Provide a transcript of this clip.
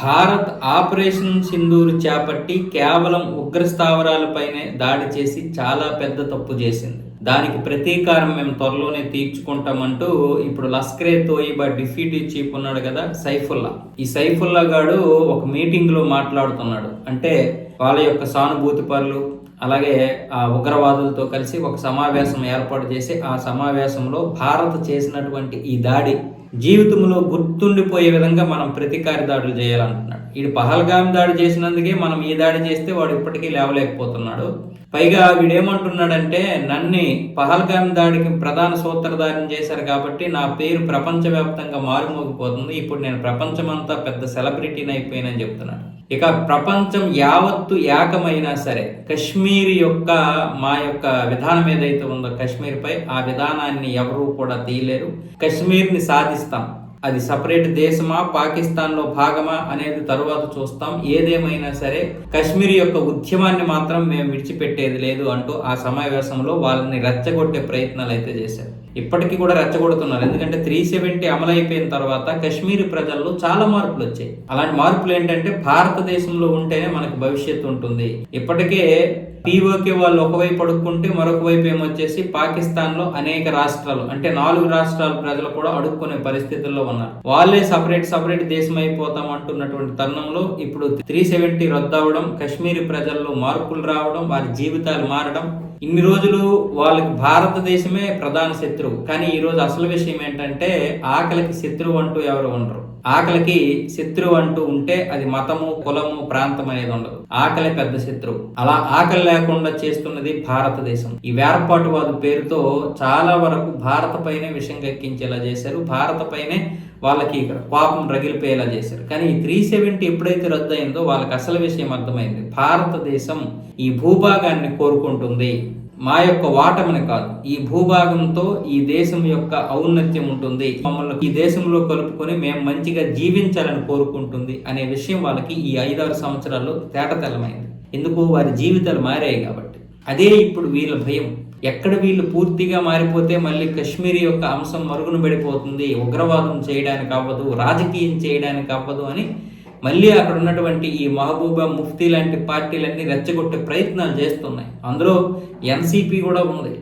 Bharat operation Sindoor చేపట్టి కేవలం ఉగ్ర స్థావరాలపైనే దాడి చేసి చాలా పెద్ద తప్పు చేసింది. దానికి ప్రతీకారం మేము త్వరలోనే తీర్చుకుంటామంటూ ఇప్పుడు లష్కరే తోయిబా డిప్యూటీ చీఫ్ ఉన్నాడు కదా సైఫుల్లా. ఈ సైఫుల్లా గాడు ఒక మీటింగ్ లో మాట్లాడుతున్నాడు. అంటే వాళ్ళ యొక్క సానుభూతి పరులు అలాగే ఆ ఉగ్రవాదులతో కలిసి ఒక సమావేశం ఏర్పాటు చేసి ఆ సమావేశంలో భారత్ చేసినటువంటి ఈ దాడి జీవితంలో గుర్తుండిపోయే విధంగా మనం ప్రతీకార దాడులు చేయాలంటున్నాడు. వీడు పహల్గాం దాడి చేసినందుకే మనం ఈ దాడి చేస్తే వాడు ఇప్పటికీ లేవలేకపోతున్నాడు. పైగా వీడేమంటున్నాడంటే నన్ను పహల్గాం దాడికి ప్రధాన సూత్రధారిని చేశారు కాబట్టి నా పేరు ప్రపంచవ్యాప్తంగా మారుమోగిపోతుంది. ఇప్పుడు నేను ప్రపంచమంతా పెద్ద సెలబ్రిటీని అయిపోయానని చెప్తున్నాడు. ఇక ప్రపంచం యావత్తు ఏకమైనా సరే కశ్మీర్ యొక్క మా యొక్క విధానం ఏదైతే ఉందో కశ్మీర్ పై ఆ విధానాన్ని ఎవరూ కూడా తీయలేరు. కశ్మీర్ని సాధిస్తాం. అది సపరేట్ దేశమా పాకిస్తాన్లో భాగమా అనేది తరువాత చూస్తాం. ఏదేమైనా సరే కశ్మీర్ యొక్క ఉద్యమాన్ని మాత్రం మేము విడిచిపెట్టేది లేదు అంటూ ఆ సమావేశంలో వాళ్ళని రెచ్చగొట్టే ప్రయత్నాలు అయితే చేశారు. ఇప్పటికీ కూడా రెచ్చగొడుతున్నారు. ఎందుకంటే 370 అమలైపోయిన తర్వాత కశ్మీర్ ప్రజల్లో చాలా మార్పులు వచ్చాయి. అలాంటి మార్పులు ఏంటంటే భారతదేశంలో ఉంటేనే మనకు భవిష్యత్తు ఉంటుంది. ఇప్పటికే పీఓకే వాళ్ళు ఒకవైపు అడుక్కుంటే మరొక వైపు ఏమొచ్చేసి పాకిస్తాన్ లో అనేక రాష్ట్రాలు అంటే 4 రాష్ట్రాల ప్రజలు కూడా అడుక్కునే పరిస్థితుల్లో ఉన్నారు. వాళ్ళే సపరేట్ దేశం అయిపోతాం అంటున్నటువంటి తరుణంలో ఇప్పుడు 370 రద్దవడం, కశ్మీర్ ప్రజల్లో మార్పులు రావడం, వారి జీవితాలు మారడం. ఇన్ని రోజులు వాళ్ళకి భారతదేశమే ప్రధాన శత్రువు. కానీ ఈ రోజు అసలు విషయం ఏంటంటే ఆకలికి శత్రువు అంటూ ఎవరు ఉండరు. ఆకలికి శత్రువు అంటూ ఉంటే అది మతము, కులము, ప్రాంతం అనేది ఉండదు. ఆకలి పెద్ద శత్రువు. అలా ఆకలి లేకుండా చేస్తున్నది భారతదేశం. ఈ వేర్పాటువాదు పేరుతో చాలా వరకు భారత పైనే విషం గక్కించేలా చేశారు. భారత పైనే వాళ్ళకి కోపం రగిలిపోయేలా చేశారు. కానీ ఈ 370 ఎప్పుడైతే రద్దు అయిందో వాళ్ళకి అసలు విషయం అర్థమైంది. భారతదేశం ఈ భూభాగాన్ని కోరుకుంటుంది, మా యొక్క వాటమని కాదు. ఈ భూభాగంతో ఈ దేశం యొక్క ఔన్నత్యం ఉంటుంది, మమ్మల్ని ఈ దేశంలో కలుపుకొని మేము మంచిగా జీవించాలని కోరుకుంటుంది అనే విషయం వాళ్ళకి ఈ 5-6 సంవత్సరాల్లో తేటతెల్లమైంది. ఎందుకు? వారి జీవితాలు మారాయి కాబట్టి. అదే ఇప్పుడు వీళ్ళ భయం. ఎక్కడ వీళ్ళు పూర్తిగా మారిపోతే మళ్ళీ కశ్మీర్ యొక్క అంశం మరుగున పడిపోతుంది, ఉగ్రవాదం చేయడానికి అవ్వదు, రాజకీయం చేయడానికి అవ్వదు అని మళ్ళీ అక్కడ ఉన్నటువంటి ఈ మహబూబా, ముఫ్తీ లాంటి పార్టీలన్నీ రెచ్చగొట్టే ప్రయత్నాలు చేస్తున్నాయి. అందులో ఎన్సీపీ కూడా ఉంది.